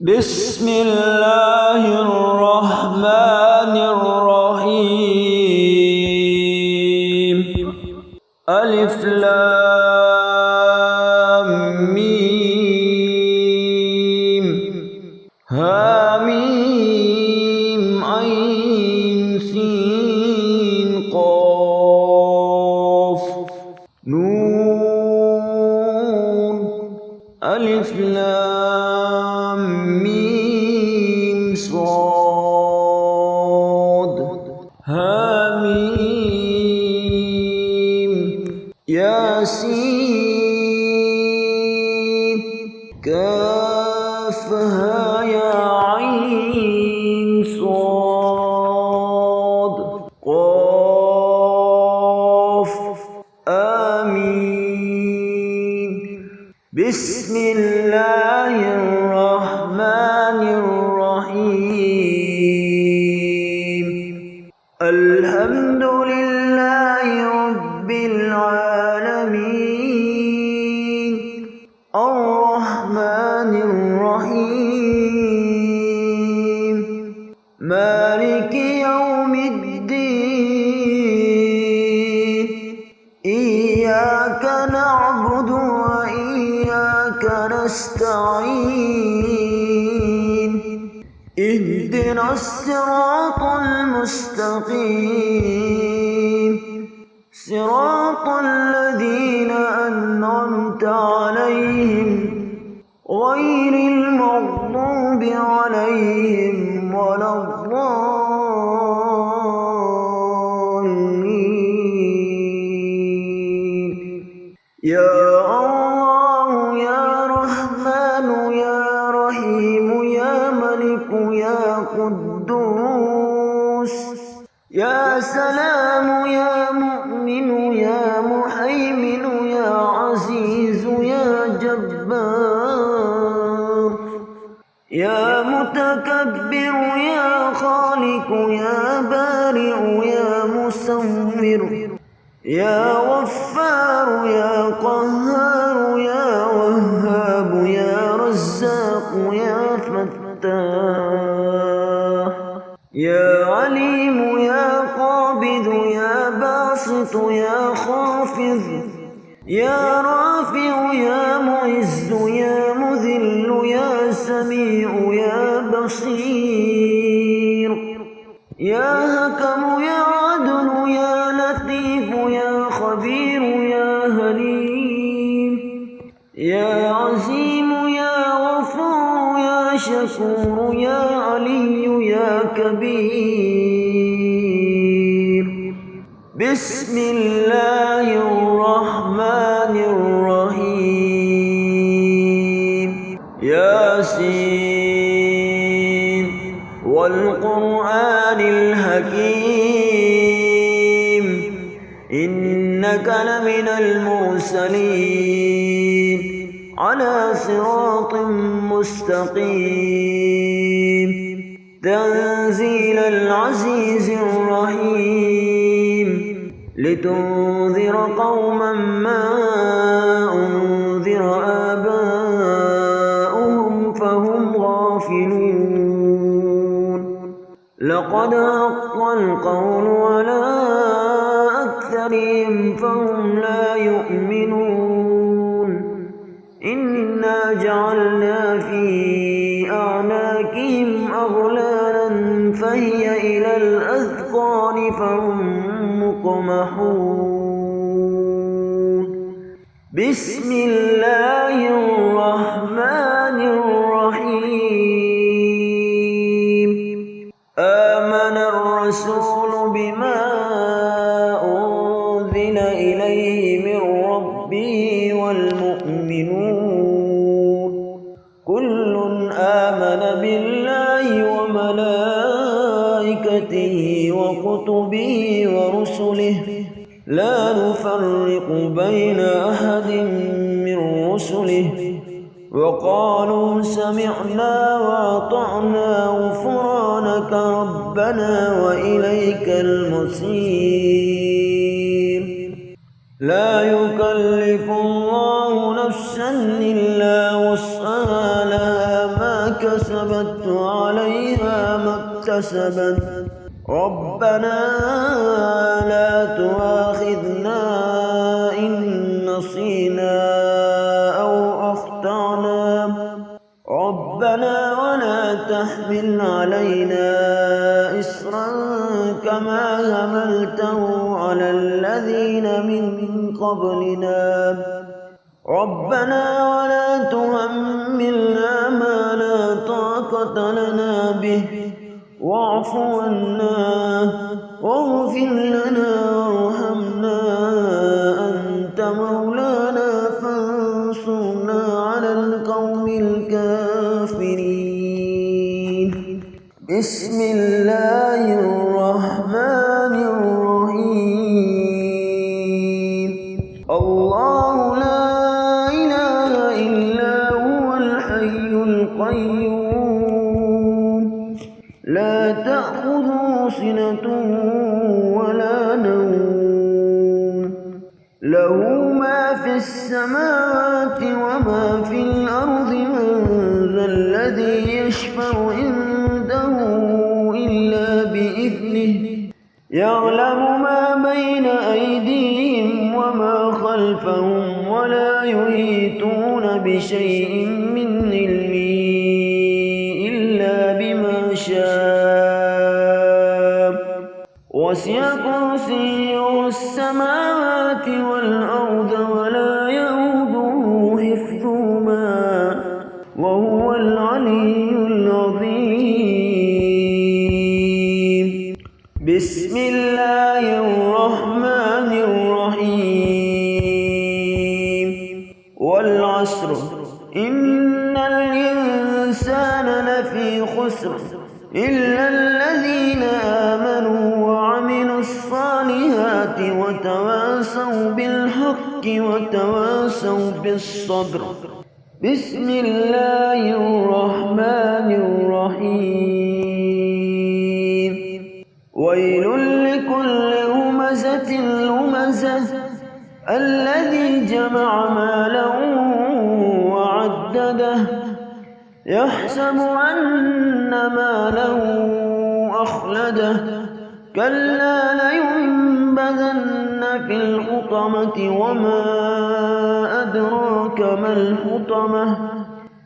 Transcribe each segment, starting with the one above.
بسم الله الرحمن الرحيم. ألف لام ميم هاميم عين سين قاف نون. ألف لام ميم صاد هاميم ياسين كافها يا عين صاد قاف آمين. بسم الله الرحمن الرحيم. الحمد لله رب العالمين الرحمن الرحيم مالك يوم الدين. إياك نعبد وإياك نستعين. اهدنا الصراط المستقيم صراط الذين أنعمت عليهم غير المغضوب عليهم ولا الضالين. يا الله يا رحمن يا رحيم يا ملك يا قدوس يا سلام يا مؤمن يا محيمن يا عزيز يا جبار يا متكبر يا خالق يا بارئ يا مصور يا غفار يا قهار يا وهاب يا رزاق يا فتاح يا عليم يا قابض يا باسط يا خافض يا رافع يا معز يا مذل يا سميع يا بصير يا حكم يا عدل يا لطيف يا خبير يا حليم يا عظيم يا غفور يا شكور يا علي يا كبير. بسم الله الرحمن الرحيم. ياسين والقرآن الحكيم إنك لمن المرسلين على صراط مستقيم تنزيل العزيز الرحيم لتنذر قوما ما أنذر آباؤهم فهم غافلون. لقد حق القول على أكثرهم فهم لا يؤمنون. إنا جعلنا في أعناقهم أغلالا فهي إلى الأذقان فهم مقمحون. بسم الله الرحمن الرحيم. آمن الرسول بما أنزل إليه من ربه والمؤمنون كل آمن بالله وملائكته وكتبه ورسله لا نفرق بين أحد من رسله وقالوا سمعنا وأطعنا غفرانك ربنا وإليك المصير. لا يكلف الله نفسا إلا وسعها لها ما كسبت كسبت وعليها ما اكتسبت ربنا لا تؤاخذنا إن نسينا أو أخطأنا ربنا ولا تحمل علينا إصرا كما حملته على الذين من قبلنا ربنا ولا تحملنا ما لا طاقة لنا به واعف عنا واغفر لنا وارحمنا أنت مولانا فانصرنا على القوم الكافرين بسم الله الرحمن الرحيم الله لا إله إلا هو الحي القيوم لا تأخذه سنة ولا نوم له ما في السماوات وما في الأرض من ذا الذي يشفع عنده إلا بإذنه يعلم ما بين أيديهم وما خلفهم ولا يحيطون بشيء من علمه إلا بما شاء وسع كرسيه السماوات والأرض ولا يئوده حفظهما وهو العلي العظيم بسم الله الرحمن الرحيم والعصر إن الإنسان لفي خسر إلا الذين آمنوا وعملوا الصالحات وتواصوا بالحق وتواصوا بالصبر بسم الله الرحمن الرحيم ويل لكل همزة لمزة الذي جمع مالا وعدده يحسب أن ماله أخلده كلا لينبذن في الحطمة وما أدراك ما الحطمة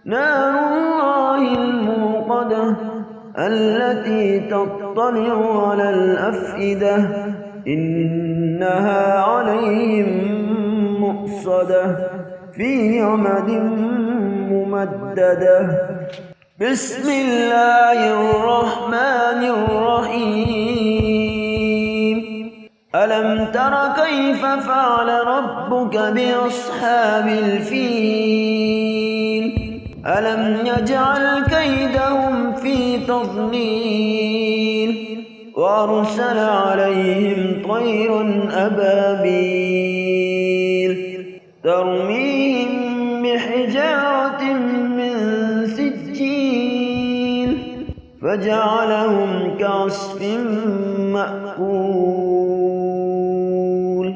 نار الله الموقدة التي تطلع على الأفئدة إنها عليهم مؤصدة في عمد ممددة بسم الله الرحمن الرحيم ألم تر كيف فعل ربك بأصحاب الفيل ألم يجعل كيدهم في تضليل وأرسل عليهم طيرا أبابيل ترميهم بحجارة من سجيل فجعلهم كعصف مأكول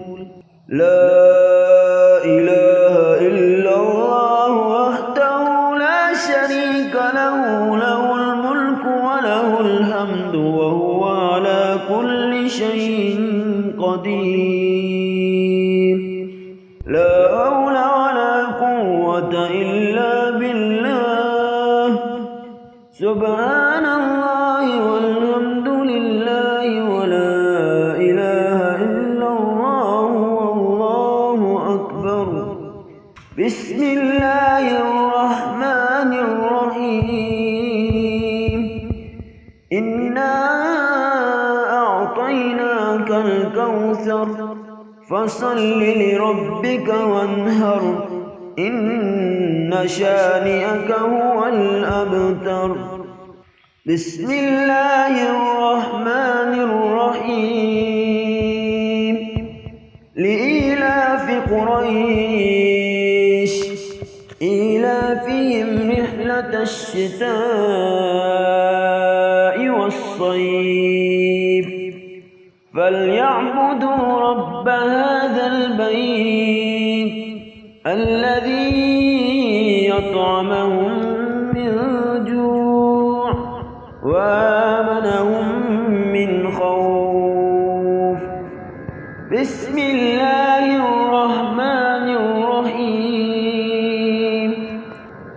لا إله إلا الله وحده لا شريك له له الملك وله الحمد وهو على كل شيء قدير لا حول ولا قوة إلا بالله سبحان الله والحمد لله ولا إله إلا الله والله أكبر بسم الله الرحمن الرحيم إنا أعطيناك الكوثر فصل لربك وانهر إن شانئك هو الأبتر بسم الله الرحمن الرحيم لإيلاف قريش إيلافهم رحلة الشتاء والصيف فليعبدوا رب هذا البيت الذي يطعمهم من جوع وآمنهم من خوف. بسم الله الرحمن الرحيم.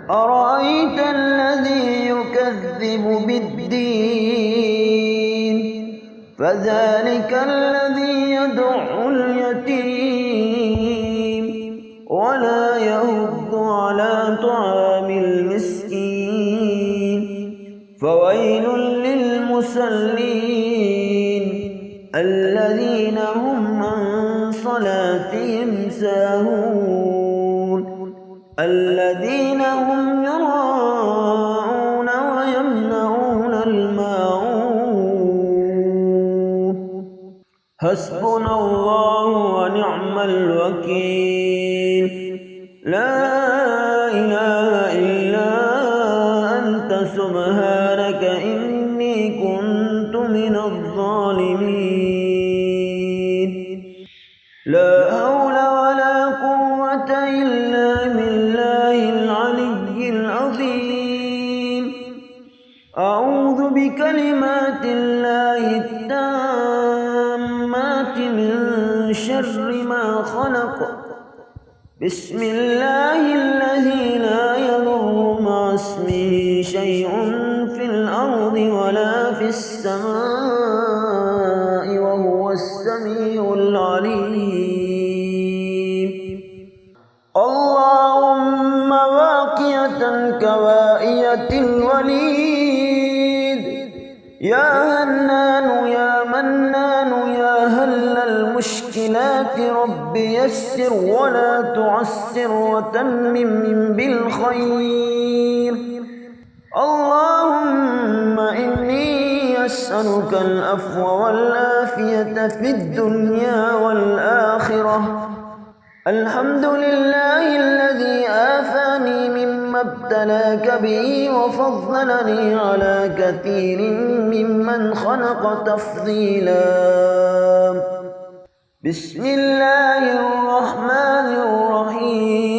أرأيت الذي يكذب بالدين فذلك الذي يدع اليتيم ولا يحض على طعام المسكين. فويل للمصلين الذين هم عن صلاتهم ساهون الذين هم يراءون ويمنعون الماعون. حسبنا الله ونعم الوكيل. لا إله إلا أنت سبحانك إني كنت من الظالمين. لا حول ولا قوة إلا بالله العلي العظيم. أعوذ بكلمات الله التامات من شر ما خلق. بسم الله الذي لا يضر مع اسمه شيء في الأرض ولا في السماء وهو السميع العليم. اللهم واقية كوائية الوليد. يا هنان يا منان يا هل المشكلات رب يسر ولا تعسر وتمم بالخير. اللهم إني أسألك العفو والعافية في الدنيا والآخرة. الحمد لله الذي آفاني مما ابتلاك به وفضلني على كثير ممن خلق تفضيلا. بسم الله الرحمن الرحيم.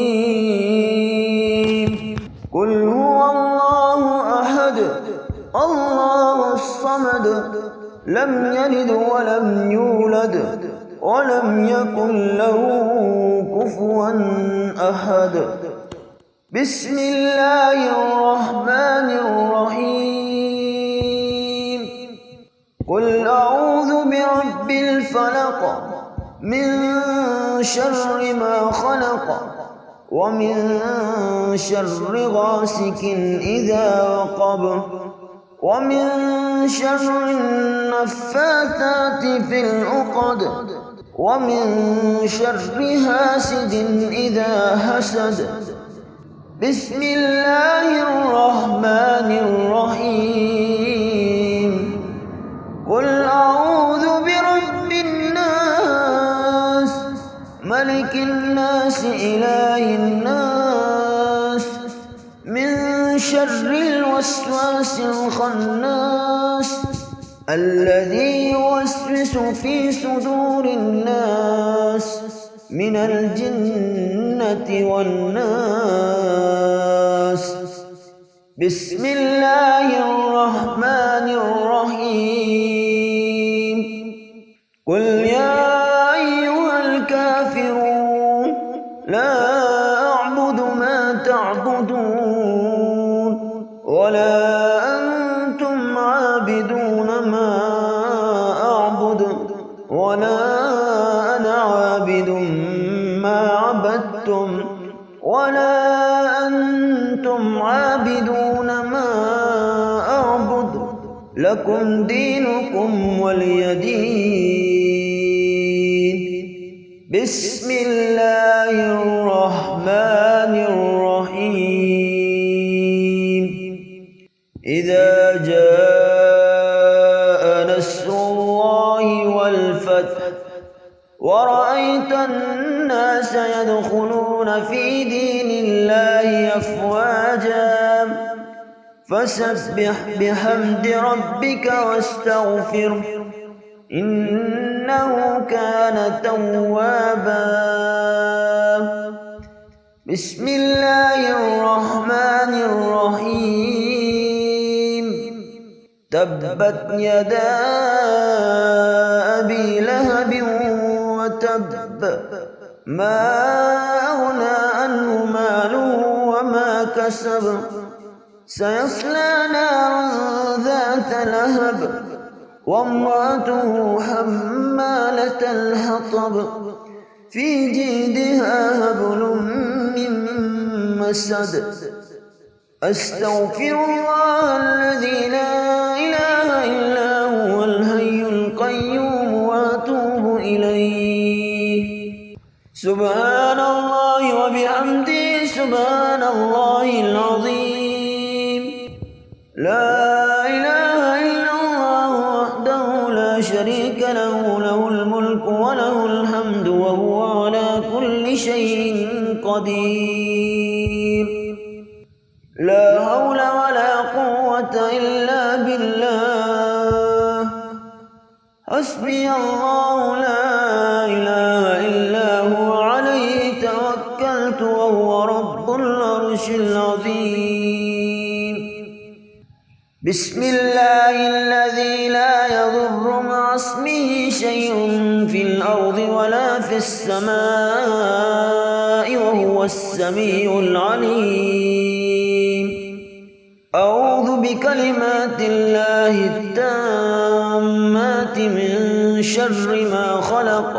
قل هو الله أحد الله الصمد لم يلد ولم يولد ولم يكن له كفوا أحد. بسم الله الرحمن الرحيم. قل أعوذ برب الفلق من شر ما خلق ومن شر غاسق إذا وقب ومن شر النفاثات في العقد ومن شر حاسد إذا حسد. بسم الله الرحمن الرحيم. قل أعوذ برب الناس ملك الناس إله الناس من شر الوسواس الخناس الذي يوسوس في صدور الناس من الجنة والناس. بسم الله الرحمن الرحيم. قل يا أيها الكافرون لا أعبد ما تعبدون ولا أنتم عابدون ما أعبد ولا أنا عابد ما عبدتم ولا أنتم عابدون ما أعبد لكم دينكم ولي دين. بسم الله الرحمن الرحيم. إذا جاء نصر الله والفتح ورأيت الناس يدخلون في دين الله أفواجا فسبح بحمد ربك واستغفره إنه كان توابا. بسم الله الرحمن الرحيم. تبت يدا أبي لهب وتب ما أغنى عنه ماله وما كسب سيصلى نارا ذات لهب وامرأته حمالة الحطب في جيدها حبل من مسد أستغفر الله الذي لا إله إلا هو الحي القيوم وأتوب إليه. سبحان الله وبحمده سبحان الله العظيم. لا إله إلا الله وحده لا شريك له له الملك وله الحمد وهو على كل شيء قدير. لا حول ولا قوة إلا بالله. حسبي الله لا إله إلا هو عليه توكلت وهو رب العرش العظيم. بسم الله الذي لا يضر مع اسمه شيء في الأرض ولا في السماء وهو السميع العليم. أعوذ بكلمات الله التامات من شر ما خلق.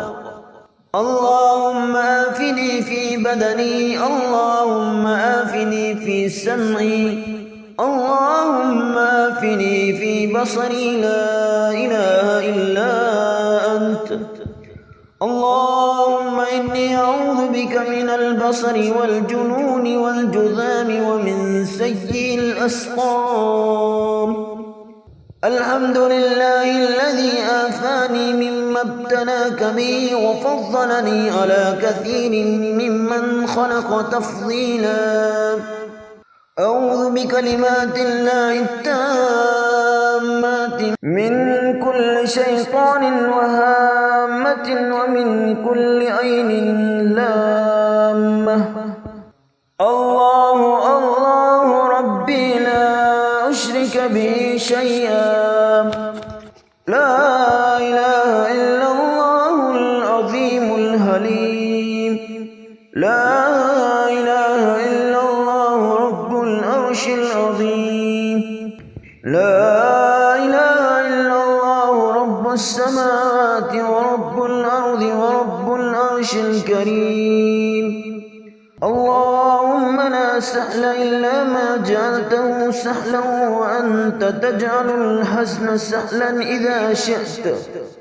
اللهم آفني في بدني اللهم آفني في سمعي اللهم آفني في بصري لا إله إلا أنت. اللهم إني أعوذ بك من البصر والجنون والجذام ومن سيء الأسقام. الحمد لله الذي آفاني مما ابتلاك به وفضلني على كثير ممن خلق تفضيلا. أعوذ بكلمات الله التامات من كل شيطان وهامة ومن كل عين لامة. الله الله ربي لا أشرك به شيئا. لا إله إلا الله العظيم الحليم. لا إله إلا الله رب العرش العظيم. لا إله إلا الله رب السماوات ورب الأرض ورب العرش الكريم. اللهم لا سهل إلا ما جعلته سهلا وأنت تجعل الحزن سهلا إذا شئت.